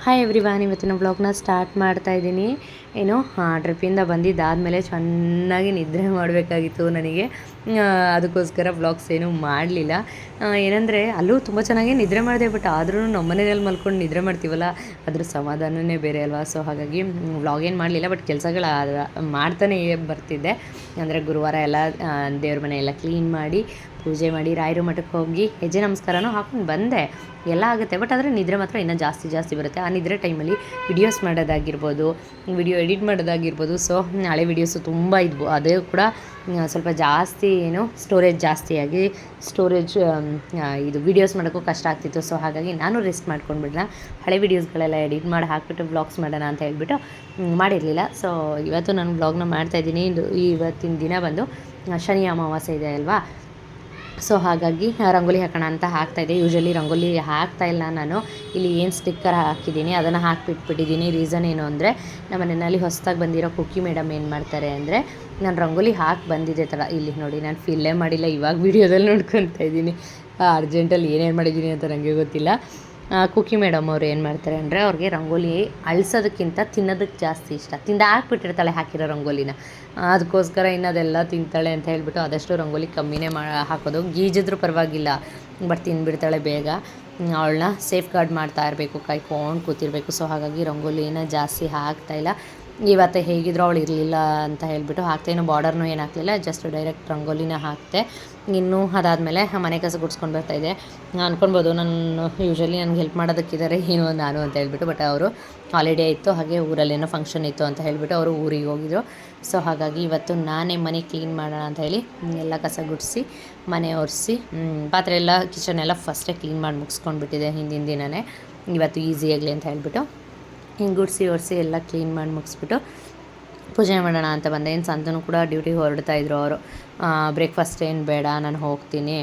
Hi everyone, ಇವತ್ತಿನ ವ್ಲಾಗ್ನ start ಮಾಡ್ತಾ ಇದ್ದೀನಿ. ಏನು ಟ್ರಿಪ್ಪಿಂದ ಬಂದಿದ್ದಾದಮೇಲೆ ಚೆನ್ನಾಗಿ ನಿದ್ರೆ ಮಾಡಬೇಕಾಗಿತ್ತು ನನಗೆ. ಅದಕ್ಕೋಸ್ಕರ ವ್ಲಾಗ್ಸ್ ಏನೂ ಮಾಡಲಿಲ್ಲ. ಏನಂದರೆ ಅಲ್ಲೂ ತುಂಬ ಚೆನ್ನಾಗಿ ನಿದ್ರೆ ಮಾಡಿದೆ, ಬಟ್ ಆದ್ರೂ ನಮ್ಮ ಮನೆಯಲ್ಲಿ ಮಲ್ಕೊಂಡು ನಿದ್ರೆ ಮಾಡ್ತೀವಲ್ಲ, ಅದ್ರ ಸಮಾಧಾನವೇ ಬೇರೆ ಅಲ್ವಾ. ಸೊ ಹಾಗಾಗಿ ವ್ಲಾಗ್ ಏನು ಮಾಡಲಿಲ್ಲ, ಬಟ್ ಕೆಲಸಗಳು ಮಾಡ್ತಾನೆ ಬರ್ತಿದ್ದೆ. ಅಂದರೆ ಗುರುವಾರ ಎಲ್ಲ ದೇವ್ರ ಮನೆ ಎಲ್ಲ ಕ್ಲೀನ್ ಮಾಡಿ, ಪೂಜೆ ಮಾಡಿ, ರಾಯರ ಮಠಕ್ಕೆ ಹೋಗಿ ಹೆಜ್ಜೆ ನಮಸ್ಕಾರನೂ ಹಾಕೊಂಡು ಬಂದೆ. ಎಲ್ಲ ಆಗುತ್ತೆ, ಬಟ್ ಆದರೆ ನಿದ್ರೆ ಮಾತ್ರ ಇನ್ನೂ ಜಾಸ್ತಿ ಬರುತ್ತೆ. ಆ ನಿದ್ರೆ ಟೈಮಲ್ಲಿ ವಿಡಿಯೋಸ್ ಮಾಡೋದಾಗಿರ್ಬೋದು, ವಿಡಿಯೋ ಎಡಿಟ್ ಮಾಡೋದಾಗಿರ್ಬೋದು. ಸೊ ಹಳೆ ವಿಡಿಯೋಸು ತುಂಬ ಇದ್ವು, ಅದೇ ಕೂಡ ಸ್ವಲ್ಪ ಜಾಸ್ತಿ ಸ್ಟೋರೇಜ್ ಜಾಸ್ತಿಯಾಗಿ ಇದು ವಿಡಿಯೋಸ್ ಮಾಡೋಕ್ಕೂ ಕಷ್ಟ ಆಗ್ತಿತ್ತು. ಸೊ ಹಾಗಾಗಿ ನಾನು ರೆಸ್ಟ್ ಮಾಡ್ಕೊಂಡ್ಬಿಡೋಣ, ಹಳೆ ವೀಡಿಯೋಸ್ಗಳೆಲ್ಲ ಎಡಿಟ್ ಮಾಡಿ ಹಾಕ್ಬಿಟ್ಟು ವ್ಲಾಗ್ಸ್ ಮಾಡೋಣ ಅಂತ ಹೇಳ್ಬಿಟ್ಟು ಮಾಡಿರಲಿಲ್ಲ. ಸೊ ಇವತ್ತು ನಾನು ವ್ಲಾಗ್ನ ಮಾಡ್ತಾಯಿದ್ದೀನಿ. ಇವತ್ತಿನ ದಿನ ಬಂದು ಶನಿ ಅಮಾವಾಸ್ಯೆ ಇದೆ ಅಲ್ವಾ. ಸೊ ಹಾಗಾಗಿ ರಂಗೋಲಿ ಹಾಕೋಣ ಅಂತ ಹಾಕ್ತಾಯಿದ್ದೆ. ಯೂಶ್ವಲಿ ರಂಗೋಲಿ ಹಾಕ್ತಾಯಿಲ್ಲ ನಾನು. ಇಲ್ಲಿ ಏನು ಸ್ಟಿಕ್ಕರ್ ಹಾಕಿದ್ದೀನಿ ಅದನ್ನು ಹಾಕಿಬಿಟ್ಬಿಟ್ಟಿದ್ದೀನಿ. ರೀಸನ್ ಏನು ಅಂದರೆ, ನಮ್ಮ ಮನೆಯಲ್ಲಿ ಹೊಸದಾಗಿ ಬಂದಿರೋ ಕುಕ್ಕಿ ಮೇಡಮ್ ಏನು ಮಾಡ್ತಾರೆ ಅಂದರೆ, ನಾನು ರಂಗೋಲಿ ಹಾಕಿ ಬಂದಿದ್ದೆ ಥರ ಇಲ್ಲಿ ನೋಡಿ, ನಾನು ಫಿಲ್ಲೇ ಮಾಡಿಲ್ಲ, ಇವಾಗ ವೀಡಿಯೋದಲ್ಲಿ ನೋಡ್ಕೊತಾ ಇದ್ದೀನಿ. ಅರ್ಜೆಂಟಲ್ಲಿ ಏನೇನು ಮಾಡಿದ್ದೀನಿ ಅಂತ ನನಗೆ ಗೊತ್ತಿಲ್ಲ. ಕುಕ್ಕಿ ಮೇಡಮ್ ಅವ್ರು ಏನು ಮಾಡ್ತಾರೆ ಅಂದರೆ, ಅವ್ರಿಗೆ ರಂಗೋಲಿ ಅಳಿಸೋದಕ್ಕಿಂತ ತಿನ್ನೋದಕ್ಕೆ ಜಾಸ್ತಿ ಇಷ್ಟ. ಹಾಕ್ಬಿಟ್ಟಿರ್ತಾಳೆ ಹಾಕಿರೋ ರಂಗೋಲಿನ, ಅದಕ್ಕೋಸ್ಕರ ಇನ್ನದೆಲ್ಲ ತಿಂತಾಳೆ ಅಂತ ಹೇಳ್ಬಿಟ್ಟು ಆದಷ್ಟು ರಂಗೋಲಿ ಕಮ್ಮಿನೇ ಹಾಕೋದು. ಗೀಜಿದ್ರೂ ಪರವಾಗಿಲ್ಲ, ಬಟ್ ತಿಂದುಬಿಡ್ತಾಳೆ ಬೇಗ. ಅವಳನ್ನ ಸೇಫ್ ಗಾರ್ಡ್ ಮಾಡ್ತಾ ಇರಬೇಕು, ಕಾಯ್ಕೊಂಡು ಕೂತಿರ್ಬೇಕು. ಸೊ ಹಾಗಾಗಿ ರಂಗೋಲಿನ ಜಾಸ್ತಿ ಹಾಕ್ತಾಯಿಲ್ಲ. ಇವತ್ತು ಹೇಗಿದ್ರು ಅವಳು ಇರಲಿಲ್ಲ ಅಂತ ಹೇಳ್ಬಿಟ್ಟು ಹಾಕ್ತೇನೋ, ಬಾರ್ಡರ್ನೂ ಏನು ಹಾಕಲಿಲ್ಲ, ಜಸ್ಟ್ ಡೈರೆಕ್ಟ್ ರಂಗೋಲಿನ ಹಾಕ್ತೆ. ಇನ್ನು ಅದಾದಮೇಲೆ ಮನೆ ಕಸ ಗುಡಿಸ್ಕೊಂಡು ಬರ್ತಾಯಿದ್ದೆ. ಅಂದ್ಕೊಳ್ಬೋದು ನಾನು ಯೂಶ್ವಲಿ ನನಗೆ ಹೆಲ್ಪ್ ಮಾಡೋದಕ್ಕಿದ್ದಾರೆ ಏನು ನಾನು ಅಂತ ಹೇಳ್ಬಿಟ್ಟು, ಬಟ್ ಅವರು ಹಾಲಿಡೇ ಇತ್ತು, ಹಾಗೆ ಊರಲ್ಲೇನೋ ಫಂಕ್ಷನ್ ಇತ್ತು ಅಂತ ಹೇಳ್ಬಿಟ್ಟು ಅವರು ಊರಿಗೆ ಹೋಗಿದ್ರು. ಸೊ ಹಾಗಾಗಿ ಇವತ್ತು ನಾನೇ ಮನೆ ಕ್ಲೀನ್ ಮಾಡೋಣ ಅಂತ ಹೇಳಿ ಎಲ್ಲ ಕಸ ಗುಡಿಸಿ, ಮನೆ ಒರೆಸಿ, ಪಾತ್ರೆ ಎಲ್ಲ ಕಿಚನ್ ಎಲ್ಲ ಫಸ್ಟೇ ಕ್ಲೀನ್ ಮಾಡಿ ಮುಗಿಸ್ಕೊಂಡ್ಬಿಟ್ಟಿದೆ ಹಿಂದಿನ ದಿನವೇ, ಇವತ್ತು ಈಸಿಯಾಗಲಿ ಅಂತ ಹೇಳ್ಬಿಟ್ಟು ಹಿಂಗೆ ಗುಡಿಸಿ ಒರೆಸಿ ಎಲ್ಲ ಕ್ಲೀನ್ ಮಾಡಿ ಮುಗಿಸ್ಬಿಟ್ಟು ಪೂಜೆ ಮಾಡೋಣ ಅಂತ ಬಂದೆ. ಏನು ಸಂತನೂ ಕೂಡ ಡ್ಯೂಟಿಗೆ ಹೊರಡ್ತಾಯಿದ್ರು ಅವರು. ಬ್ರೇಕ್ಫಾಸ್ಟ್ ಏನು ಬೇಡ, ನಾನು ಹೋಗ್ತೀನಿ,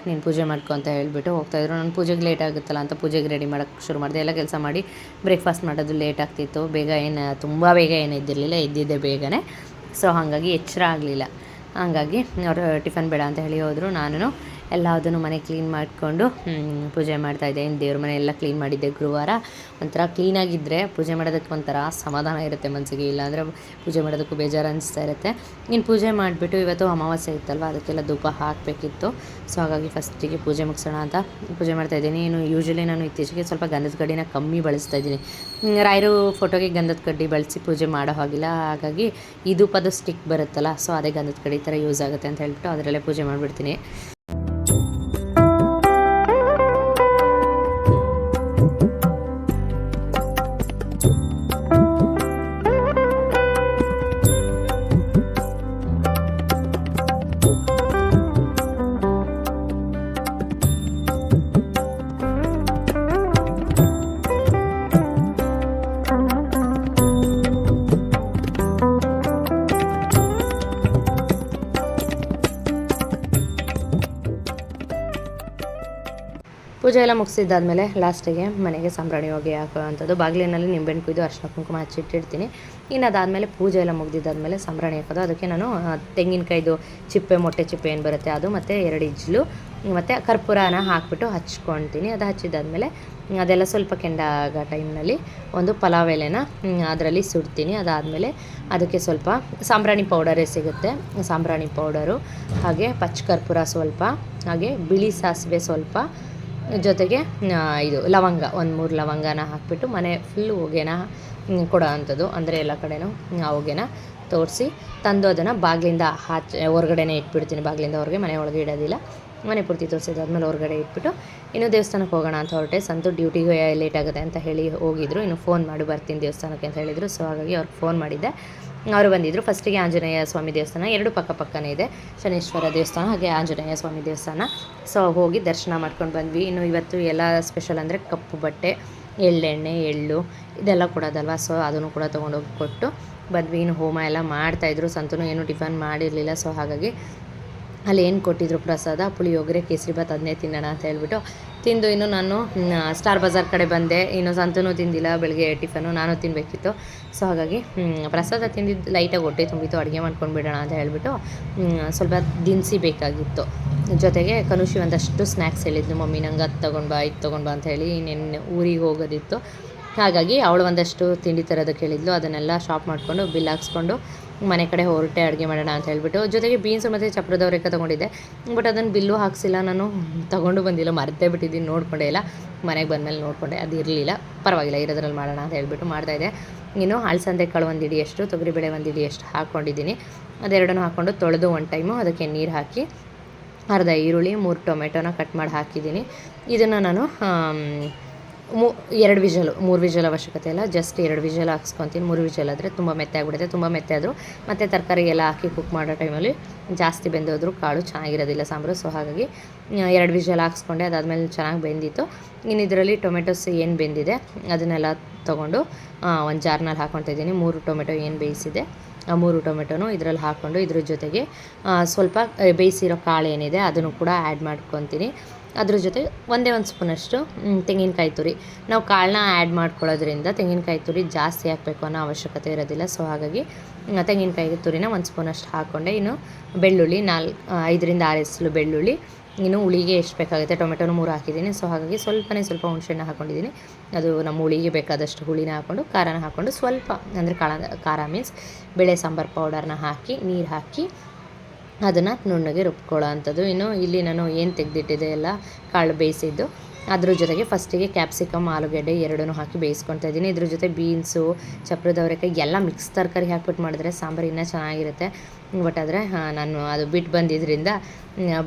ನೀನು ಪೂಜೆ ಮಾಡ್ಕೊ ಅಂತ ಹೇಳ್ಬಿಟ್ಟು ಹೋಗ್ತಾಯಿದ್ರು. ನಾನು ಪೂಜೆಗೆ ಲೇಟ್ ಆಗುತ್ತಲ್ಲ ಅಂತ ಪೂಜೆಗೆ ರೆಡಿ ಮಾಡೋಕ್ಕೆ ಶುರು ಮಾಡಿದೆ. ಎಲ್ಲ ಕೆಲಸ ಮಾಡಿ ಬ್ರೇಕ್ಫಾಸ್ಟ್ ಮಾಡೋದು ಲೇಟ್ ಆಗ್ತಿತ್ತು. ತುಂಬ ಬೇಗ ಏನು ಇದ್ದಿರಲಿಲ್ಲ, ಇದ್ದಿದ್ದೆ ಬೇಗನೆ. ಸೊ ಹಾಗಾಗಿ ಎಚ್ಚರ ಆಗಲಿಲ್ಲ. ಹಾಗಾಗಿ ಅವರು ಟಿಫನ್ ಬೇಡ ಅಂತ ಹೇಳಿ ಹೋದರು. ನಾನು ಎಲ್ಲದನ್ನು ಮನೆ ಕ್ಲೀನ್ ಮಾಡಿಕೊಂಡು ಪೂಜೆ ಮಾಡ್ತಾಯಿದ್ದೆ. ಇನ್ನು ದೇವ್ರ ಮನೆ ಎಲ್ಲ ಕ್ಲೀನ್ ಮಾಡಿದ್ದೆ. ಗುರುವಾರ ಒಂಥರ ಕ್ಲೀನಾಗಿದ್ದರೆ ಪೂಜೆ ಮಾಡೋದಕ್ಕೆ ಒಂಥರ ಸಮಾಧಾನ ಇರುತ್ತೆ ಮನಸ್ಸಿಗೆ, ಇಲ್ಲಾಂದರೆ ಪೂಜೆ ಮಾಡೋದಕ್ಕೂ ಬೇಜಾರು ಅನಿಸ್ತಾ ಇರುತ್ತೆ. ಇನ್ನು ಪೂಜೆ ಮಾಡಿಬಿಟ್ಟು ಇವತ್ತು ಅಮಾವಾಸ್ಯೆ ಇತ್ತಲ್ವ, ಅದಕ್ಕೆಲ್ಲ ಧೂಪ ಹಾಕಬೇಕಿತ್ತು. ಸೊ ಹಾಗಾಗಿ ಫಸ್ಟಿಗೆ ಪೂಜೆ ಮುಗಿಸೋಣ ಅಂತ ಪೂಜೆ ಮಾಡ್ತಾಯಿದ್ದೀನಿ. ಇನ್ನು ಯೂಶ್ವಲಿ ನಾನು ಇತ್ತೀಚೆಗೆ ಸ್ವಲ್ಪ ಗಂಧದ ಕಡ್ಡಿನ ಕಮ್ಮಿ ಬಳಸ್ತಾ ಇದ್ದೀನಿ. ರಾಯರು ಫೋಟೋಗೆ ಗಂಧದ ಕಡ್ಡಿ ಬಳಸಿ ಪೂಜೆ ಮಾಡೋ ಹಾಗಿಲ್ಲ. ಹಾಗಾಗಿ ಈ ಧೂಪದ ಸ್ಟಿಕ್ ಬರುತ್ತಲ್ಲ, ಸೊ ಅದೇ ಗಂಧದ ಕಡ್ಡಿ ಥರ ಯೂಸ್ ಆಗುತ್ತೆ ಅಂತ ಹೇಳ್ಬಿಟ್ಟು ಅದರಲ್ಲೇ ಪೂಜೆ ಮಾಡಿಬಿಡ್ತೀನಿ. ಪೂಜೆ ಎಲ್ಲ ಮುಗಿಸಿದ್ದಾದಮೇಲೆ ಲಾಸ್ಟಿಗೆ ಮನೆಗೆ ಸಾಂಬ್ರಾಣಿ ಹೋಗಿ ಹಾಕುವಂಥದ್ದು. ಬಾಗಿಲಿನಲ್ಲಿ ನಿಂಬೆಹಣ್ಣು ಕುಯ್ದು ಅರಿಶಿನ ಕುಂಕುಮ ಹಚ್ಚಿಟ್ಟಿರ್ತೀನಿ. ಇನ್ನು ಅದಾದಮೇಲೆ ಪೂಜೆ ಎಲ್ಲ ಮುಗಿದಿದ್ದಾದಮೇಲೆ ಸಾಂಬ್ರಾಣಿ ಹಾಕೋದು. ಅದಕ್ಕೆ ನಾನು ತೆಂಗಿನಕಾಯ್ದು ಚಿಪ್ಪೆ, ಮೊಟ್ಟೆ ಚಿಪ್ಪೆ ಏನು ಬರುತ್ತೆ ಅದು, ಮತ್ತು 2 ಇಜ್ಲು ಮತ್ತು ಕರ್ಪೂರನ ಹಾಕ್ಬಿಟ್ಟು ಹಚ್ಕೊಳ್ತೀನಿ. ಅದು ಹಚ್ಚಿದ್ದಾದಮೇಲೆ ಅದೆಲ್ಲ ಸ್ವಲ್ಪ ಕೆಂಡಾಗ ಟೈಮ್ನಲ್ಲಿ ಒಂದು ಪಲಾವ್ ಎಲೆನ ಅದರಲ್ಲಿ ಸುಡ್ತೀನಿ. ಅದಾದಮೇಲೆ ಅದಕ್ಕೆ ಸ್ವಲ್ಪ ಸಾಂಬ್ರಾಣಿ ಪೌಡರೇ ಸಿಗುತ್ತೆ, ಸಾಂಬ್ರಾಣಿ ಪೌಡರು, ಹಾಗೆ ಪಚ್ಚ ಕರ್ಪೂರ ಸ್ವಲ್ಪ, ಹಾಗೆ ಬಿಳಿ ಸಾಸಿವೆ ಸ್ವಲ್ಪ, ಜೊತೆಗೆ ಇದು ಲವಂಗ, 1-3 ಲವಂಗನ ಹಾಕಿಬಿಟ್ಟು ಮನೆ ಫುಲ್ಲು ಹೊಗೆನ ಕೊಡೋ ಅಂಥದ್ದು. ಅಂದರೆ ಎಲ್ಲ ಕಡೆನೂ ಆ ಹೊಗೆನ ತೋರಿಸಿ ತಂದು ಅದನ್ನು ಬಾಗಿಲಿಂದ ಹೊರಗಡೆನೇ ಇಟ್ಬಿಡ್ತೀನಿ. ಬಾಗಿಲಿಂದ ಹೊರಗೆ, ಮನೆ ಒಳಗೆ ಇಡೋದಿಲ್ಲ. ಮನೆ ಪೂರ್ತಿ ತೋರಿಸಿದಾದ್ಮೇಲೆ ಹೊರಗಡೆ ಇಟ್ಬಿಟ್ಟು ಇನ್ನು ದೇವಸ್ಥಾನಕ್ಕೆ ಹೋಗೋಣ ಅಂತ ಹೊರಟೆ. ಸಂತು ಡ್ಯೂಟಿಗೆ ಲೇಟ್ ಆಗುತ್ತೆ ಅಂತ ಹೇಳಿ ಹೋಗಿದ್ರು. ಇನ್ನು ಫೋನ್ ಮಾಡಿ ಬರ್ತೀನಿ ದೇವಸ್ಥಾನಕ್ಕೆ ಅಂತ ಹೇಳಿದರು. ಸೊ ಹಾಗಾಗಿ ಅವ್ರಿಗೆ ಫೋನ್ ಮಾಡಿದ್ದೆ, ಅವರು ಬಂದಿದ್ದರು. ಫಸ್ಟಿಗೆ ಆಂಜನೇಯ ಸ್ವಾಮಿ ದೇವಸ್ಥಾನ, 2 ಪಕ್ಕನೇ ಇದೆ, ಶನೇಶ್ವರ ದೇವಸ್ಥಾನ ಹಾಗೆ ಆಂಜನೇಯ ಸ್ವಾಮಿ ದೇವಸ್ಥಾನ. ಸೊ ಹೋಗಿ ದರ್ಶನ ಮಾಡ್ಕೊಂಡು ಬಂದ್ವಿ. ಇನ್ನು ಇವತ್ತು ಎಲ್ಲ ಸ್ಪೆಷಲ್ ಅಂದರೆ ಕಪ್ಪು ಬಟ್ಟೆ, ಎಳ್ಳೆಣ್ಣೆ, ಎಳ್ಳು ಇದೆಲ್ಲ ಕೊಡೋದಲ್ವ. ಸೊ ಅದನ್ನು ಕೂಡ ತೊಗೊಂಡೋಗಿ ಕೊಟ್ಟು ಬಂದ್ವಿ. ಇನ್ನು ಹೋಮ ಎಲ್ಲ ಮಾಡ್ತಾಯಿದ್ರು. ಸಂತೂ ಏನು ಟಿಫನ್ ಮಾಡಿರಲಿಲ್ಲ. ಸೊ ಹಾಗಾಗಿ ಅಲ್ಲಿ ಏನು ಕೊಟ್ಟಿದ್ರು ಪ್ರಸಾದ, ಪುಳಿಯೋಗರೆ, ಕೇಸರಿಬಾತ್, ಅದನ್ನೇ ತಿನ್ನೋಣ ಅಂತ ಹೇಳ್ಬಿಟ್ಟು ತಿಂದು ಇನ್ನು ನಾನು ಸ್ಟಾರ್ ಬಜಾರ್ ಕಡೆ ಬಂದೆ. ಇನ್ನು ಸಂತೂ ತಿಂದಿಲ್ಲ, ಬೆಳಗ್ಗೆ ಟಿಫನು ನಾನು ತಿನ್ನಬೇಕಿತ್ತು. ಸೊ ಹಾಗಾಗಿ ಪ್ರಸಾದ ತಿಂದಿದ್ದು ಲೈಟಾಗಿ ಹೊಟ್ಟೆ ತುಂಬಿತ್ತು, ಅಡುಗೆ ಮಾಡ್ಕೊಂಡು ಬಿಡೋಣ ಅಂತ ಹೇಳ್ಬಿಟ್ಟು ಸ್ವಲ್ಪ ದಿನಸಿ ಬೇಕಾಗಿತ್ತು. ಜೊತೆಗೆ ಕನುಷಿ ಒಂದಷ್ಟು ಸ್ನ್ಯಾಕ್ಸ್ ಹೇಳಿದ್ದು, ಮಮ್ಮಿ ನಂಗೆ ಅದು ತೊಗೊಂಡು ಬಾ, ಇದು ತೊಗೊಂಡು ಬಾ ಅಂತ ಹೇಳಿ. ನಿನ್ನೆ ಊರಿಗೆ ಹೋಗೋದಿತ್ತು, ಹಾಗಾಗಿ ಅವಳು ಒಂದಷ್ಟು ತಿಂಡಿ ತರೋದಕ್ಕೆ ಹೇಳಿದ್ಲು, ಅದನ್ನೆಲ್ಲ ಶಾಪ್ ಮಾಡಿಕೊಂಡು ಬಿಲ್ ಹಾಕ್ಸ್ಕೊಂಡು ಮನೆ ಕಡೆ ಹೊರಟೆ ಅಡುಗೆ ಮಾಡೋಣ ಅಂತ ಹೇಳ್ಬಿಟ್ಟು. ಜೊತೆಗೆ ಬೀನ್ಸು ಮತ್ತು ಚಪ್ರದ ಅವರೆಕಾಯಿ ತೊಗೊಂಡಿದ್ದೆ, ಬಟ್ ಅದನ್ನು ಬಿಲ್ಲು ಹಾಕ್ಸಿಲ್ಲ, ನಾನು ತೊಗೊಂಡು ಬಂದಿಲ್ಲ, ಮರ್ತೇ ಬಿಟ್ಟಿದ್ದೀನಿ, ನೋಡ್ಕೊಂಡೆ ಇಲ್ಲ. ಮನೆಗೆ ಬಂದಮೇಲೆ ನೋಡಿಕೊಂಡೆ, ಅದು ಇರಲಿಲ್ಲ, ಪರವಾಗಿಲ್ಲ ಇರೋದ್ರಲ್ಲಿ ಮಾಡೋಣ ಅಂತ ಹೇಳ್ಬಿಟ್ಟು ಮಾಡ್ತಾಯಿದ್ದೆ. ಇನ್ನು ಅಲಸಂದೆ ಕಾಳು ಒಂದು ಹಿಡಿಯಷ್ಟು, ತೊಗರಿಬೇಳೆ ಒಂದು ಹಿಡಿಯಷ್ಟು ಹಾಕ್ಕೊಂಡಿದ್ದೀನಿ. ಅದೆರಡನ್ನೂ ಹಾಕ್ಕೊಂಡು ತೊಳೆದು ಒಂದು ಟೈಮು ಅದಕ್ಕೆ ನೀರು ಹಾಕಿ ಅರ್ಧ ಈರುಳ್ಳಿ 3 ಟೊಮೆಟೊನ ಕಟ್ ಮಾಡಿ ಹಾಕಿದ್ದೀನಿ. ಇದನ್ನು ನಾನು 2 ವಿಷಲು 3 ವಿಷಲ್ ಅವಶ್ಯಕತೆ ಇಲ್ಲ, ಜಸ್ಟ್ 2 ವಿಷಲ್ ಹಾಕ್ಸ್ಕೊತೀನಿ. 3 ವಿಷಲ್ ಆದರೆ ತುಂಬ ಮೆತ್ತೆ ಆಗಿಬಿಡುತ್ತೆ. ತುಂಬ ಮೆತ್ತೆ ಆದರೂ ಮತ್ತು ತರಕಾರಿ ಎಲ್ಲ ಹಾಕಿ ಕುಕ್ ಮಾಡೋ ಟೈಮಲ್ಲಿ ಜಾಸ್ತಿ ಬೆಂದೋದ್ರೂ ಕಾಳು ಚೆನ್ನಾಗಿರೋದಿಲ್ಲ ಸಾಂಬಾರು. ಸೊ ಹಾಗಾಗಿ 2 ವಿಷಲ್ ಹಾಕ್ಸ್ಕೊಂಡೆ. ಅದಾದಮೇಲೆ ಚೆನ್ನಾಗಿ ಬೆಂದಿತ್ತು. ಇನ್ನು ಇದರಲ್ಲಿ ಟೊಮೆಟೊಸ್ ಏನು ಬೆಂದಿದೆ ಅದನ್ನೆಲ್ಲ ತೊಗೊಂಡು ಒಂದು ಜಾರ್ನಲ್ಲಿ ಹಾಕ್ಕೊಳ್ತಾ ಇದ್ದೀನಿ. 3 ಟೊಮೆಟೊ ಏನು ಬೇಯಿಸಿದೆ ಆ 3 ಟೊಮೆಟೊನು ಇದರಲ್ಲಿ ಹಾಕ್ಕೊಂಡು ಇದ್ರ ಜೊತೆಗೆ ಸ್ವಲ್ಪ ಬೇಯಿಸಿರೋ ಕಾಳು ಏನಿದೆ ಅದನ್ನು ಕೂಡ ಆ್ಯಡ್ ಮಾಡ್ಕೊತೀನಿ. ಅದ್ರ ಜೊತೆ ಒಂದೇ ಒಂದು ಸ್ಪೂನಷ್ಟು ತೆಂಗಿನಕಾಯಿ ತುರಿ. ನಾವು ಕಾಳನ್ನ ಆ್ಯಡ್ ಮಾಡ್ಕೊಳ್ಳೋದ್ರಿಂದ ತೆಂಗಿನಕಾಯಿ ತುರಿ ಜಾಸ್ತಿ ಹಾಕಬೇಕು ಅನ್ನೋ ಅವಶ್ಯಕತೆ ಇರೋದಿಲ್ಲ. ಸೊ ಹಾಗಾಗಿ ತೆಂಗಿನಕಾಯಿ ತುರಿನ 1 ಸ್ಪೂನಷ್ಟು ಹಾಕ್ಕೊಂಡೆ. ಇನ್ನು ಬೆಳ್ಳುಳ್ಳಿ 5ರಿಂದ 6 ಎಸಳು ಬೆಳ್ಳುಳ್ಳಿ. ಇನ್ನು ಹುಳಿಗೆ ಎಷ್ಟು ಬೇಕಾಗುತ್ತೆ, ಟೊಮೆಟೊನು 3 ಹಾಕಿದ್ದೀನಿ. ಸೊ ಹಾಗಾಗಿ ಸ್ವಲ್ಪ ಹುಣಸೆಹಣ್ಣು ಹಾಕ್ಕೊಂಡಿದ್ದೀನಿ. ಅದು ನಮ್ಮ ಹುಳಿಗೆ ಬೇಕಾದಷ್ಟು ಹುಳಿನ ಹಾಕ್ಕೊಂಡು ಖಾರನ ಹಾಕ್ಕೊಂಡು ಸ್ವಲ್ಪ ಅಂದರೆ ಖಾರ ಮೀನ್ಸ್ ಬೇಳೆ ಸಾಂಬಾರು ಪೌಡರ್ನ ಹಾಕಿ ನೀರು ಹಾಕಿ ಅದನ್ನು ನುಣ್ಣಗೆ ರುಬ್ಕೊಳ್ಳೋ ಅಂಥದ್ದು. ಇನ್ನು ಇಲ್ಲಿ ನಾನು ಏನು ತೆಗೆದಿಟ್ಟಿದೆ ಎಲ್ಲ ಕಾಳು ಬೇಯಿಸಿದ್ದು ಅದ್ರ ಜೊತೆಗೆ ಫಸ್ಟಿಗೆ ಕ್ಯಾಪ್ಸಿಕಮ್ ಆಲೂಗಡ್ಡೆ ಎರಡನ್ನೂ ಹಾಕಿ ಬೇಯಿಸ್ಕೊಳ್ತಾ ಇದ್ದೀನಿ. ಇದ್ರ ಜೊತೆ ಬೀನ್ಸು ಚಪ್ರದ ಅವರೆಕಾಯಿ ಎಲ್ಲ ಮಿಕ್ಸ್ ತರಕಾರಿ ಹಾಕ್ಬಿಟ್ಟು ಮಾಡಿದ್ರೆ ಸಾಂಬಾರು ಇನ್ನೂ ಚೆನ್ನಾಗಿರುತ್ತೆ. ಬಟ್ ಆದರೆ ನಾನು ಅದು ಬಿಟ್ಟು ಬಂದಿದ್ದರಿಂದ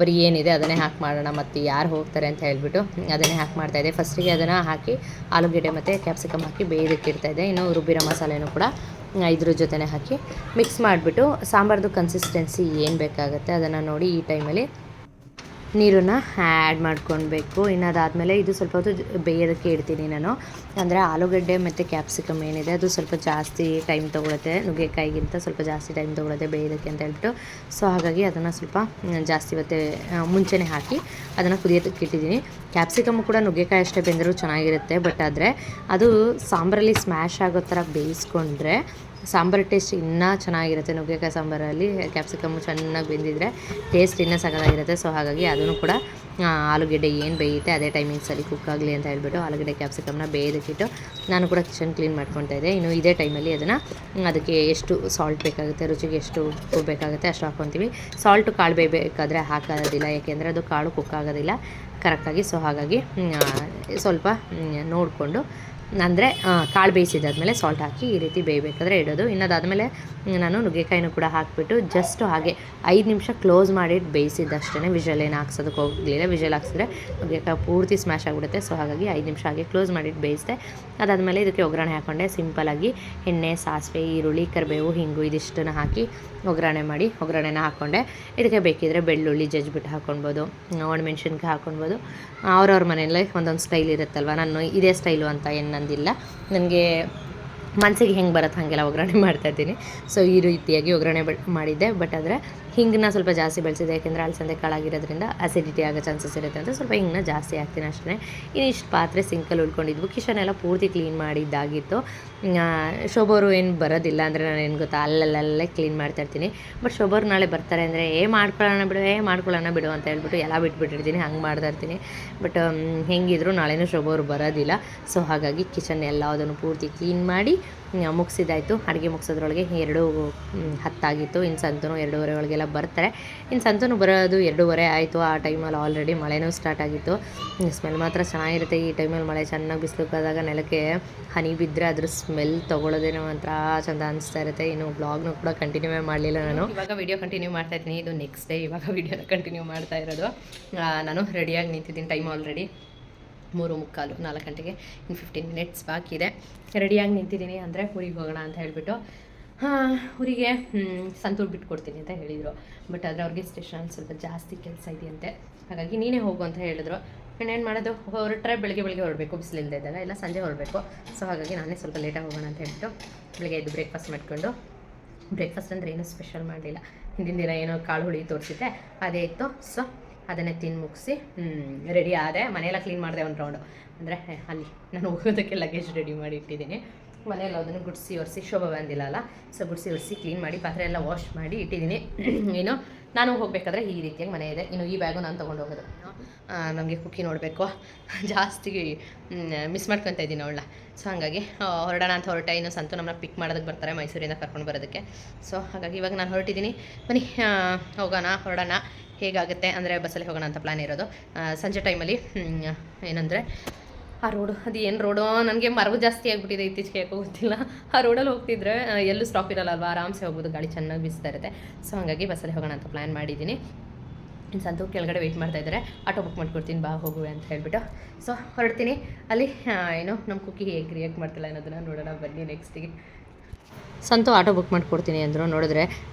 ಬರೀ ಏನಿದೆ ಅದನ್ನೇ ಹಾಕಿ ಮಾಡೋಣ, ಮತ್ತು ಯಾರು ಹೋಗ್ತಾರೆ ಅಂತ ಹೇಳ್ಬಿಟ್ಟು ಅದನ್ನೇ ಹಾಕಿ ಮಾಡ್ತಾಯಿದ್ದೆ. ಫಸ್ಟಿಗೆ ಅದನ್ನು ಹಾಕಿ ಆಲೂಗಡ್ಡೆ ಮತ್ತು ಕ್ಯಾಪ್ಸಿಕಮ್ ಹಾಕಿ ಬೇಯೋದಕ್ಕೆ ಇಡ್ತಾಯಿದ್ದೆ. ಇನ್ನು ರುಬ್ಬಿರೋ ಮಸಾಲೆನೂ ಕೂಡ ಇದ್ರ ಜೊತೆನೇ ಹಾಕಿ ಮಿಕ್ಸ್ ಮಾಡಿಬಿಟ್ಟು ಸಾಂಬಾರ್ದು ಕನ್ಸಿಸ್ಟೆನ್ಸಿ ಏನು ಬೇಕಾಗುತ್ತೆ ಅದನ್ನು ನೋಡಿ ಈ ಟೈಮಲ್ಲಿ ನೀರನ್ನು ಆ್ಯಡ್ ಮಾಡ್ಕೊಳ್ಬೇಕು. ಇನ್ನು ಅದಾದಮೇಲೆ ಇದು ಸ್ವಲ್ಪ ಹೊತ್ತು ಬೇಯೋದಕ್ಕೆ ಇಡ್ತೀನಿ ನಾನು. ಅಂದರೆ ಆಲೂಗಡ್ಡೆ ಮತ್ತು ಕ್ಯಾಪ್ಸಿಕಮ್ ಏನಿದೆ ಅದು ಸ್ವಲ್ಪ ಜಾಸ್ತಿ ಟೈಮ್ ತೊಗೊಳುತ್ತೆ, ನುಗ್ಗೆಕಾಯಿಗಿಂತ ಸ್ವಲ್ಪ ಜಾಸ್ತಿ ಟೈಮ್ ತೊಗೊಳುತ್ತೆ ಬೇಯೋದಕ್ಕೆ ಅಂತ ಹೇಳ್ಬಿಟ್ಟು. ಸೊ ಹಾಗಾಗಿ ಅದನ್ನು ಸ್ವಲ್ಪ ಜಾಸ್ತಿ ಹೊತ್ತೆ ಮುಂಚೆನೇ ಹಾಕಿ ಅದನ್ನು ಕುದಿಯೋದಕ್ಕೆ ಇಟ್ಟಿದ್ದೀನಿ. ಕ್ಯಾಪ್ಸಿಕಮ್ಮು ಕೂಡ ನುಗ್ಗೆಕಾಯಿ ಅಷ್ಟೇ ಬೆಂದರೂ ಚೆನ್ನಾಗಿರುತ್ತೆ. ಬಟ್ ಆದರೆ ಅದು ಸಾಂಬಾರಲ್ಲಿ ಸ್ಮ್ಯಾಶ್ ಆಗೋ ಥರ ಬೇಯಿಸ್ಕೊಂಡ್ರೆ ಸಾಂಬಾರು ಟೇಸ್ಟ್ ಇನ್ನೂ ಚೆನ್ನಾಗಿರುತ್ತೆ. ನುಗ್ಗೆಕಾಯಿ ಸಾಂಬಾರಲ್ಲಿ ಕ್ಯಾಪ್ಸಿಕಮ್ಮು ಚೆನ್ನಾಗಿ ಬೆಂದಿದ್ರೆ ಟೇಸ್ಟ್ ಇನ್ನೂ ಸಖತ್ತಾಗಿರುತ್ತೆ. ಸೊ ಹಾಗಾಗಿ ಅದನ್ನು ಕೂಡ ಆಲೂಗಡ್ಡೆ ಏನು ಬೇಯುತ್ತೆ ಅದೇ ಟೈಮಿಂಗ್ಸಲ್ಲಿ ಕುಕ್ ಆಗಲಿ ಅಂತ ಹೇಳ್ಬಿಟ್ಟು ಆಲೂಗಡ್ಡೆ ಕ್ಯಾಪ್ಸಿಕಮ್ನ ಬೇಯೋದಕ್ಕಿಟ್ಟು ನಾನು ಕೂಡ ಕಿಚನ್ ಕ್ಲೀನ್ ಮಾಡ್ಕೊತಾ ಇದ್ದೆ. ಇನ್ನು ಇದೇ ಟೈಮಲ್ಲಿ ಅದಕ್ಕೆ ಎಷ್ಟು ಸಾಲ್ಟ್ ಬೇಕಾಗುತ್ತೆ, ರುಚಿಗೆ ಎಷ್ಟು ಉಪ್ಪು ಬೇಕಾಗುತ್ತೆ ಅಷ್ಟು ಹಾಕ್ಕೊತೀವಿ. ಸಾಲ್ಟು ಕಾಳು ಬೇಯಬೇಕಾದ್ರೆ ಹಾಕೋದಿಲ್ಲ, ಯಾಕೆಂದರೆ ಅದು ಕಾಳು ಕುಕ್ ಆಗೋದಿಲ್ಲ ಕರೆಕ್ಟಾಗಿ. ಸೊ ಹಾಗಾಗಿ ಸ್ವಲ್ಪ ನೋಡಿಕೊಂಡು ಅಂದರೆ ಕಾಳು ಬೇಯಿಸಿದಾದ್ಮೇಲೆ ಸಾಲ್ಟ್ ಹಾಕಿ ಈ ರೀತಿ ಬೇಯಬೇಕಾದ್ರೆ ಇಡೋದು. ಇನ್ನದಾದಮೇಲೆ ನಾನು ನುಗ್ಗೆಕಾಯಿನೂ ಕೂಡ ಹಾಕಿಬಿಟ್ಟು ಜಸ್ಟ್ ಹಾಗೆ 5 ನಿಮಿಷ ಕ್ಲೋಸ್ ಮಾಡಿಟ್ಟು ಬೇಯಿಸಿದ್ದಷ್ಟೇ. ವಿಷಲ್ ಏನು ಹಾಕ್ಸೋದಕ್ಕೆ ಹೋಗಲಿಲ್ಲ. ವಿಷಲ್ ಹಾಕ್ಸಿದ್ರೆ ನುಗ್ಗೆಕಾಯಿ ಪೂರ್ತಿ ಸ್ಮ್ಯಾಶ್ ಆಗಿಬಿಡುತ್ತೆ. ಸೊ ಹಾಗಾಗಿ 5 ನಿಮಿಷ ಹಾಗೆ ಕ್ಲೋಸ್ ಮಾಡಿಟ್ಟು ಬೇಯಿಸಿದೆ. ಅದಾದಮೇಲೆ ಇದಕ್ಕೆ ಒಗ್ಗರಣೆ ಹಾಕ್ಕೊಂಡೆ. ಸಿಂಪಲಾಗಿ ಎಣ್ಣೆ, ಸಾಸಿವೆ, ಈರುಳ್ಳಿ, ಕರಿಬೇವು, ಹಿಂಗು ಇದಿಷ್ಟನ್ನು ಹಾಕಿ ಒಗ್ಗರಣೆನ ಹಾಕ್ಕೊಂಡೆ. ಇದಕ್ಕೆ ಬೇಕಿದ್ದರೆ ಬೆಳ್ಳುಳ್ಳಿ ಜಜ್ಜಿಬಿಟ್ಟು ಹಾಕ್ಕೊಳ್ಬೋದು, ಒಣಮೆಣ್ಸಿನ್ಕಾಯಿ ಹಾಕ್ಕೊಳ್ಬೋದು. ಅವ್ರವ್ರ ಮನೆಯಲ್ಲೇ ಒಂದೊಂದು ಸ್ಟೈಲ್ ಇರುತ್ತಲ್ವ. ನಾನು ಇದೇ ಸ್ಟೈಲು ಅಂತ ಏನು ನಂದಿಲ್ಲ, ನನಗೆ ಮನಸ್ಸಿಗೆ ಹೆಂಗೆ ಬರುತ್ತೆ ಹಾಗೆಲ್ಲ ಒಗ್ಗರಣೆ ಮಾಡ್ತಾಯಿದ್ದೀನಿ. ಸೊ ಈ ರೀತಿಯಾಗಿ ಒಗ್ಗರಣೆ ಮಾಡಿದ್ದೆ. ಬಟ್ ಆದರೆ ಹಿಂಗನ್ನ ಸ್ವಲ್ಪ ಜಾಸ್ತಿ ಬೆಳೆಸಿದೆ, ಯಾಕೆಂದರೆ ಅಲಸಂದೆ ಕಾಳಾಗಿರೋದ್ರಿಂದ ಅಸಿಡಿಟಿ ಆಗೋ ಚಾನ್ಸಸ್ ಇರುತ್ತೆ ಅಂತ ಸ್ವಲ್ಪ ಹಿಂಗನ್ನ ಜಾಸ್ತಿ ಹಾಕ್ತೀನಿ ಅಷ್ಟೇ. ಇನ್ನಿಷ್ಟು ಪಾತ್ರೆ ಸಿಂಕಲ್ಲಿ ಉಳ್ಕೊಂಡಿದ್ವು. ಕಿಚನ್ ಎಲ್ಲ ಪೂರ್ತಿ ಕ್ಲೀನ್ ಮಾಡಿದ್ದಾಗಿತ್ತು. ಶೋಭೋರು ಏನು ಬರೋದಿಲ್ಲ, ಅಂದರೆ ನಾನು ಏನು ಗೊತ್ತಾ ಅಲ್ಲಲ್ಲೇ ಕ್ಲೀನ್ ಮಾಡ್ತಾಯಿರ್ತೀನಿ. ಬಟ್ ಶೋಭೋರು ನಾಳೆ ಬರ್ತಾರೆ ಅಂದರೆ ಮಾಡ್ಕೊಳ್ಳೋಣ ಬಿಡು ಅಂತ ಹೇಳ್ಬಿಟ್ಟು ಎಲ್ಲ ಬಿಟ್ಬಿಟ್ಟಿರ್ತೀನಿ, ಹಂಗೆ ಮಾಡ್ತಾಯಿರ್ತೀನಿ. ಬಟ್ ಹೆಂಗಿದ್ರು ನಾಳೆನೂ ಶೋಭೋರು ಬರೋದಿಲ್ಲ. ಸೊ ಹಾಗಾಗಿ ಕಿಚನ್ ಎಲ್ಲದನ್ನು ಪೂರ್ತಿ ಕ್ಲೀನ್ ಮಾಡಿ ಮುಗಿಸಿದಾಯಿತು. ಅಡುಗೆ ಮುಗಿಸೋದ್ರೊಳಗೆ 2:10 ಇನ್ನು ಸಂತನು 2:30 ಒಳಗೆಲ್ಲ ಬರ್ತಾರೆ. ಇನ್ನು ಸಂತನು ಬರೋದು 2:30 ಆಯಿತು. ಆ ಟೈಮಲ್ಲಿ ಆಲ್ರೆಡಿ ಮಳೆನೂ ಸ್ಟಾರ್ಟ್ ಆಗಿತ್ತು. ಸ್ಮೆಲ್ ಮಾತ್ರ ಚೆನ್ನಾಗಿರುತ್ತೆ. ಈ ಟೈಮಲ್ಲಿ ಮಳೆ ಚೆನ್ನಾಗಿ ಬಿಸಿಲುಕ್ಕಾದಾಗ ನೆಲಕ್ಕೆ ಹನಿ ಬಿದ್ದರೆ ಅದ್ರ ಸ್ಮೆಲ್ ತೊಗೊಳ್ಳೋದೇನೋ ಒಂಥರ ಚೆಂದ ಅನಿಸ್ತಾ ಇರುತ್ತೆ. ಇನ್ನು ಬ್ಲಾಗ್ನೂ ಕೂಡ ಕಂಟಿನ್ಯೂವೇ ಮಾಡಲಿಲ್ಲ ನಾನು. ಇವಾಗ ವೀಡಿಯೋ ಕಂಟಿನ್ಯೂ ಮಾಡ್ತಾಯಿದ್ದೀನಿ. ಇದು ನೆಕ್ಸ್ಟ್ ಡೇ. ಇವಾಗ ವೀಡಿಯೋನ ಕಂಟಿನ್ಯೂ ಮಾಡ್ತಾ ಇರೋದು. ನಾನು ರೆಡಿಯಾಗಿ ನಿಂತಿದ್ದೀನಿ. ಟೈಮ್ ಆಲ್ರೆಡಿ 3:45, 4 ಗಂಟೆಗೆ ಇನ್ನು 15 ಮಿನಿಟ್ಸ್ ಬಾಕಿ ಇದೆ. ರೆಡಿಯಾಗಿ ನಿಂತಿದ್ದೀನಿ. ಅಂದರೆ ಊರಿಗೆ ಹೋಗೋಣ ಅಂತ ಹೇಳಿಬಿಟ್ಟು ಊರಿಗೆ ಸಂತೂರು ಬಿಟ್ಕೊಡ್ತೀನಿ ಅಂತ ಹೇಳಿದರು. ಬಟ್ ಆದರೆ ಅವ್ರಿಗೆ ಸ್ಟೇಷನಲ್ಲಿ ಸ್ವಲ್ಪ ಜಾಸ್ತಿ ಕೆಲಸ ಇದೆಯಂತೆ. ಹಾಗಾಗಿ ನೀನೇ ಹೋಗು ಅಂತ ಹೇಳಿದ್ರು. ಇನ್ನೇನು ಮಾಡೋದು, ಹೊರಟ್ರೆ ಬೆಳಗ್ಗೆ ಹೊರಡಬೇಕು, ಬಿಸಿಲಿಲ್ಲದೆ ಇದ್ದಾಗ, ಇಲ್ಲ ಸಂಜೆ ಹೊರಡಬೇಕು. ಸೊ ಹಾಗಾಗಿ ನಾನೇ ಸ್ವಲ್ಪ ಲೇಟಾಗಿ ಹೋಗೋಣ ಅಂತ ಹೇಳ್ಬಿಟ್ಟು ಬೆಳಗ್ಗೆ ಎದ್ದು ಬ್ರೇಕ್ಫಾಸ್ಟ್ ಮಾಡಿಕೊಂಡು, ಬ್ರೇಕ್ಫಾಸ್ಟ್ ಅಂದರೆ ಏನೂ ಸ್ಪೆಷಲ್ ಮಾಡಲಿಲ್ಲ. ಹಿಂದಿನ ದಿನ ಏನೋ ಕಾಳು ಹುಳಿ ತೋರಿಸಿದ್ದೆ ಅದೇ ಇತ್ತು. ಸೊ ಅದನ್ನೇ ತಿಂದು ಮುಗಿಸಿ ರೆಡಿ ಆದೆ. ಮನೆಯೆಲ್ಲ ಕ್ಲೀನ್ ಮಾಡಿದೆ ಒಂದು ರೌಂಡು. ಅಂದರೆ ಅಲ್ಲಿ ನಾನು ಹೋಗೋದಕ್ಕೆ ಲಗೇಜ್ ರೆಡಿ ಮಾಡಿ ಇಟ್ಟಿದ್ದೀನಿ. ಮನೆಯಲ್ಲ ಅದನ್ನು ಗುಡಿಸಿ ಒರೆಸಿ, ಶೋಭಾ ಬಂದಿಲ್ಲ ಅಲ್ಲ, ಸೊ ಗುಡಿಸಿ ಒರೆಸಿ ಕ್ಲೀನ್ ಮಾಡಿ ಪಾತ್ರೆ ಎಲ್ಲ ವಾಶ್ ಮಾಡಿ ಇಟ್ಟಿದ್ದೀನಿ. ಏನು ನಾನು ಹೋಗಬೇಕಾದ್ರೆ ಈ ರೀತಿಯಾಗಿ ಮನೆ ಇದೆ. ಇನ್ನು ಈ ಬ್ಯಾಗು ನಾನು ತೊಗೊಂಡು ಹೋಗೋದು. ನಮಗೆ ಕುಕ್ಕಿ ನೋಡಬೇಕು, ಜಾಸ್ತಿ ಮಿಸ್ ಮಾಡ್ಕೊತಾ ಇದ್ದೀನಿ ಅವಳ. ಸೊ ಹಾಗಾಗಿ ಹೊರಡೋಣ ಅಂತ ಹೊರಟೆ. ಇನ್ನು ಸಂತು ನಮ್ಮನ್ನ ಪಿಕ್ ಮಾಡೋದಕ್ಕೆ ಬರ್ತಾರೆ ಮೈಸೂರಿಂದ ಕರ್ಕೊಂಡು ಬರೋದಕ್ಕೆ. ಸೊ ಹಾಗಾಗಿ ಇವಾಗ ನಾನು ಹೊರಟಿದ್ದೀನಿ. ಬನ್ನಿ ಹೊರಡೋಣ. ಹೇಗಾಗುತ್ತೆ ಅಂದರೆ ಬಸ್ಸಲ್ಲಿ ಹೋಗೋಣ ಅಂತ ಪ್ಲ್ಯಾನ್ ಇರೋದು. ಸಂಜೆ ಟೈಮಲ್ಲಿ ಏನಂದರೆ ಆ ರೋಡು ಅದು ಏನು ರೋಡು ನನಗೆ ಮರವು ಜಾಸ್ತಿ ಆಗಿಬಿಟ್ಟಿದೆ ಇತ್ತೀಚೆಗೆ, ಯಾಕೋ ಗೊತ್ತಿಲ್ಲ. ಆ ರೋಡಲ್ಲಿ ಹೋಗ್ತಿದ್ರೆ ಎಲ್ಲೂ ಸ್ಟಾಪ್ ಇರಲ್ಲ ಅಲ್ವಾ, ಆರಾಮ್ಸೆ ಹೋಗ್ಬೋದು, ಗಾಳಿ ಚೆನ್ನಾಗಿ ಬೀಸ್ತಾ ಇರುತ್ತೆ. ಸೊ ಹಾಗಾಗಿ ಬಸ್ಸಲ್ಲಿ ಹೋಗೋಣ ಅಂತ ಪ್ಲ್ಯಾನ್ ಮಾಡಿದ್ದೀನಿ. ಇನ್ನು ಸಂತು ಕೆಳಗಡೆ ವೆಯ್ಟ್ ಮಾಡ್ತಾ ಇದ್ದಾರೆ, ಆಟೋ ಬುಕ್ ಮಾಡ್ಕೊಡ್ತೀನಿ ಬಾ ಹೋಗುವೆ ಅಂತ ಹೇಳ್ಬಿಟ್ಟು. ಸೊ ಹೊರಡ್ತೀನಿ. ಅಲ್ಲಿ ಏನು ನಮ್ಮ ಕುಕ್ಕಿ ಹೇಗೆ ರಿಯಾಕ್ಟ್ ಮಾಡ್ತಿಲ್ಲ ಅನ್ನೋದನ್ನು ನೋಡೋಣ ಬನ್ನಿ ನೆಕ್ಸ್ಟಿಗೆ. ಸಂತು ಆಟೋ ಬುಕ್ ಮಾಡ್ಕೊಡ್ತೀನಿ ಅಂದರು. ನೋಡಿದ್ರೆ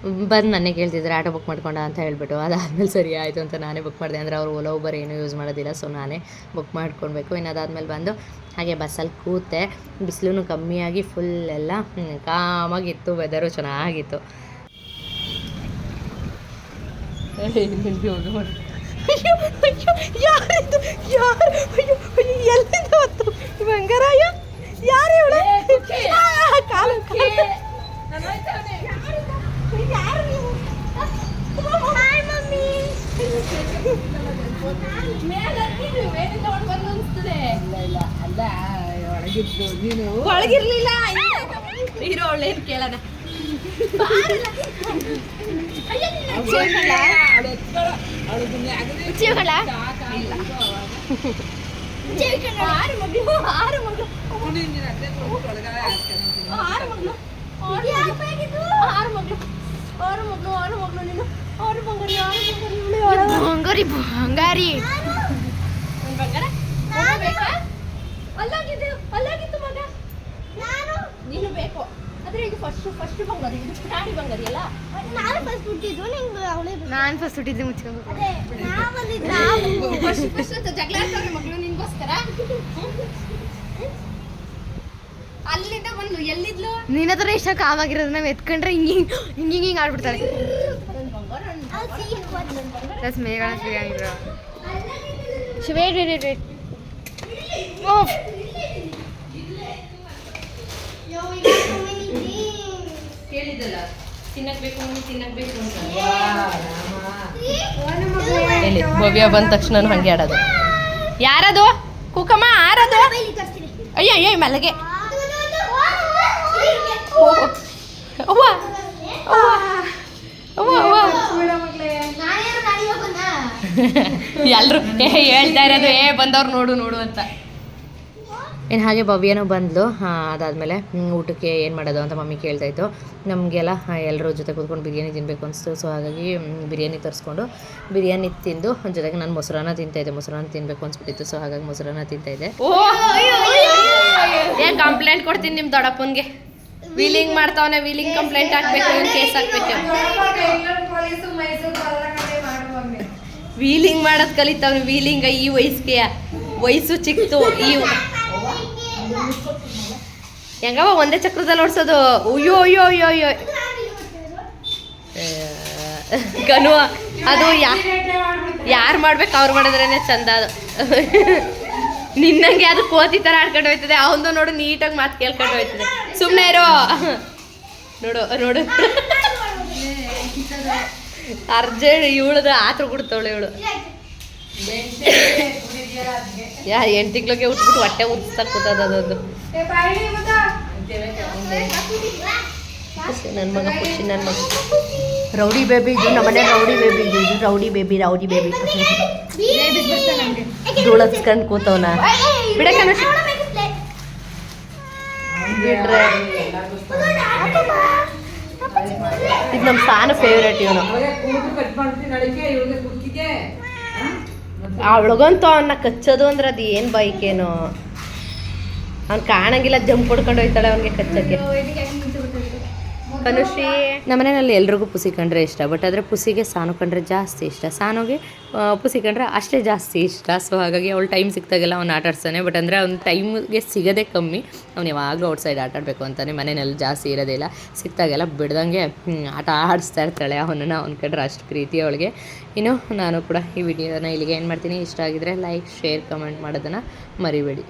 ಬಂದು ನನಗೆ ಕೇಳ್ತಿದ್ದಾರೆ ಆಟೋ ಬುಕ್ ಮಾಡ್ಕೊಂಡ ಅಂತ ಹೇಳ್ಬಿಟ್ಟು. ಅದಾದಮೇಲೆ ಸರಿ ಆಯಿತು ಅಂತ ನಾನೇ ಬುಕ್ ಮಾಡಿದೆ. ಅಂದರೆ ಅವರು ಓಲಾ ಊಬರ್ ಏನೂ ಯೂಸ್ ಮಾಡೋದಿಲ್ಲ, ಸೊ ನಾನೇ ಬುಕ್ ಮಾಡ್ಕೊಳ್ಬೇಕು. ಇನ್ನು ಅದಾದಮೇಲೆ ಬಂದು ಹಾಗೆ ಬಸ್ಸಲ್ಲಿ ಕೂತೆ. ಬಿಸಿಲು ಕಮ್ಮಿಯಾಗಿ ಫುಲ್ ಎಲ್ಲ ಕಾಮಾಗಿತ್ತು, ವೆದರು ಚೆನ್ನಾಗಿತ್ತು. ಎಲ್ಲಿಂದ ಹೊತ್ತು ಬಂಗಾರಾಯ ಯಾರು ಹೇಳು ಒಳಗಿರ್ಲಿಲ್ಲ ಹೀರೋ ಒಳ್ಳೆ ಕೇಳೋಣ. ಬಂಗಾರಿ ಅಲ್ಲಾಗಿತ್ತು ಮಗ ನೀನು ಬೇಕು. ಆದ್ರೆ ಇದು ಫಸ್ಟ್ ಬಂಗಾರಿ, ಇದು ಪುಟಾಣಿ ಬಂಗಾರಿ ಅಲ್ಲ. ನಾನು ಫಸ್ಟ್ ಹುಟ್ಟಿದ್ದು ಮುಚ್ಕೊಂಡು ಜಗಳ ಆಡ್ತಾವ್ರೆ ಮಗಳು ನಿನ್ಗೋಸ್ಕರ. ಅಲ್ಲಿಂದ ಬಂದು ಎಲ್ಲಿದ್ಲು ನಿನ್ನ ಹತ್ರ ಇಷ್ಟ ಕಾವಾಗಿರೋದು. ನಾವು ಎತ್ಕೊಂಡ್ರೆ ಹಿಂಗೆ ಆಡ್ಬಿಡ್ತಾರೆ. ಕೇಳಿದಲ್ಲ ತಿನ್ನಕ್ಬೇಕು ಅಂತ. ಎಲ್ಲಿ ಭವ್ಯ ಬಂದ ತಕ್ಷಣ ಹಂಗೆ ಆಡೋದು. ಯಾರದು ಕುಕಮ್ಮ ಆರದು? ಅಯ್ಯೋ ಮೆಲ್ಲಗೆ ಎಲ್ರು ಹೇಳ್ತಾ ಇರೋದು ಬಂದವ್ರು ನೋಡು ಅಂತ. ಏನು ಹಾಗೆ ಭವ್ಯನೂ ಬಂದ್ಲು. ಅದಾದಮೇಲೆ ಊಟಕ್ಕೆ ಏನು ಮಾಡೋದು ಅಂತ ಮಮ್ಮಿ ಕೇಳ್ತಾಯಿತ್ತು. ನಮಗೆಲ್ಲ ಎಲ್ಲರ ಜೊತೆ ಕೂತ್ಕೊಂಡು ಬಿರಿಯಾನಿ ತಿನ್ನಬೇಕು ಅನಿಸ್ತು. ಸೊ ಹಾಗಾಗಿ ಬಿರಿಯಾನಿ ತರಿಸ್ಕೊಂಡು ಬಿರಿಯಾನಿ ತಿಂದು ಜೊತೆಗೆ ನಾನು ಮೊಸರನ್ನ ತಿಂತಾಯಿದ್ದೆ. ಮೊಸರನ್ನ ತಿನ್ನಬೇಕು ಅನ್ಸ್ಬಿಟ್ಟಿತ್ತು. ಸೊ ಹಾಗಾಗಿ ಮೊಸರನ್ನ ತಿಂತಾಯಿದ್ದೆ. ಏನು ಕಂಪ್ಲೇಂಟ್ ಕೊಡ್ತೀನಿ ನಿಮ್ಮ ದೊಡ್ಡಪ್ಪನಿಗೆ. ವೀಲಿಂಗ್ ಮಾಡ್ತಾವನೆ, ವೀಲಿಂಗ್ ಕಂಪ್ಲೇಂಟ್ ಹಾಕ್ಬೇಕು, ಕೇಸ್ ಹಾಕ್ಬೇಕು. ವೀಲಿಂಗ್ ಮಾಡೋದು ಕಲಿತಾವ್ನಿ. ವೀಲಿಂಗ ಈ ವಯಸ್ಸು ಚಿಕ್ತು. ಈ ಹೆಂಗವ ಒಂದೇ ಚಕ್ರದಲ್ಲಿ ಓಡಿಸೋದು. ಅಯ್ಯೋ ಗನು ಅದು ಯಾರು ಮಾಡ್ಬೇಕು ಅವ್ರು ಮಾಡಿದ್ರೇನೆ ಚಂದ. ಅದು ನಿನ್ನಂಗೆ ಅದು ಕೋತಿ ಥರ ಆಡ್ಕೊಂಡು ಹೋಯ್ತದೆ. ಅವನು ನೋಡು ನೀಟಾಗಿ ಮಾತು ಕೇಳ್ಕೊಂಡು ಹೋಯ್ತದೆ. ಸುಮ್ಮನೆ ಇರೋ. ನೋಡು ಅರ್ಜೆಂಟ್ ಇವಳದ ಆತ್ರ ಬಿಡ್ತಾವಳು ಇವಳು. 8 ತಿಂಗಳಿಗೆ ಉಟ್ಬಿಟ್ಟು ಹೊಟ್ಟೆ ಉರಿಸ್ತಾ ಕೂತದ ಅದೊಂದು. ನನ್ನ ಮಗ ಖುಷಿ, ನನ್ನ ಮಗ ರೌಡಿ ಬೇಬಿ. ಇದು ನಮ್ಮನೆ ರೌಡಿ ಬೇಬಿ. ಇದು ರೌಡಿ ಬೇಬಿ ಧೂಳತ್ಸ್ಕೊಂಡು ಕೂತವನ ಬಿಡಕನ ಬಿಡ್ರೆ. ಇದು ನಮ್ಮ ಸಾನ ಫೇವ್ರೇಟ್. ಇವನು ಅವಳಗಂತೂ ಅವನ್ನ ಕಚ್ಚೋದು ಅಂದ್ರೆ ಅದು ಏನು ಬೈಕೇನು. ಅವ್ನು ಕಾಣಂಗಿಲ್ಲ, ಜಂಪ್ ಹೊಡ್ಕೊಂಡು ಹೋಯ್ತಾಳೆ ಅವನಿಗೆ ಕಚ್ಚಕ್ಕೆ. ಕನುಷಿ ನಮ್ಮನೆಯಲ್ಲಿ ಎಲ್ರಿಗೂ ಪುಸಿ ಕಂಡ್ರೆ ಇಷ್ಟ. ಬಟ್ ಆದರೆ ಪುಸಿಗೆ ಸಾನು ಕಂಡ್ರೆ ಜಾಸ್ತಿ ಇಷ್ಟ. ಸಾನುಗೆ ಪುಸಿ ಕಂಡ್ರೆ ಅಷ್ಟೇ ಜಾಸ್ತಿ ಇಷ್ಟ. ಸೊ ಹಾಗಾಗಿ ಅವಳು ಟೈಮ್ ಸಿಕ್ತಾಗೆಲ್ಲ ಅವ್ನು ಆಟ ಆಡ್ತಾನೆ. ಬಟ್ ಅಂದರೆ ಅವ್ನು ಟೈಮ್ಗೆ ಸಿಗೋದೇ ಕಮ್ಮಿ. ಅವ್ನು ಯಾವಾಗಲೂ ಔಟ್ಸೈಡ್ ಆಟ ಆಡಬೇಕು ಅಂತಾನೆ. ಮನೆಯಲ್ಲಿ ಜಾಸ್ತಿ ಇರೋದಿಲ್ಲ. ಸಿಕ್ತಾಗೆಲ್ಲ ಬಿಡ್ದಂಗೆ ಆಟ ಆಡಿಸ್ತಾ ಇರ್ತಾಳೆ ಅವನನ್ನು. ಅವ್ನ ಕಂಡ್ರೆ ಅಷ್ಟು ಪ್ರೀತಿ ಅವಳಿಗೆ. ಇನ್ನು ನಾನು ಕೂಡ ಈ ವಿಡಿಯೋನ ಇಲ್ಲಿಗೆ ಏನು ಮಾಡ್ತೀನಿ, ಇಷ್ಟ ಆಗಿದ್ರೆ ಲೈಕ್, ಶೇರ್, ಕಮೆಂಟ್ ಮಾಡೋದನ್ನು ಮರಿಬೇಡಿ.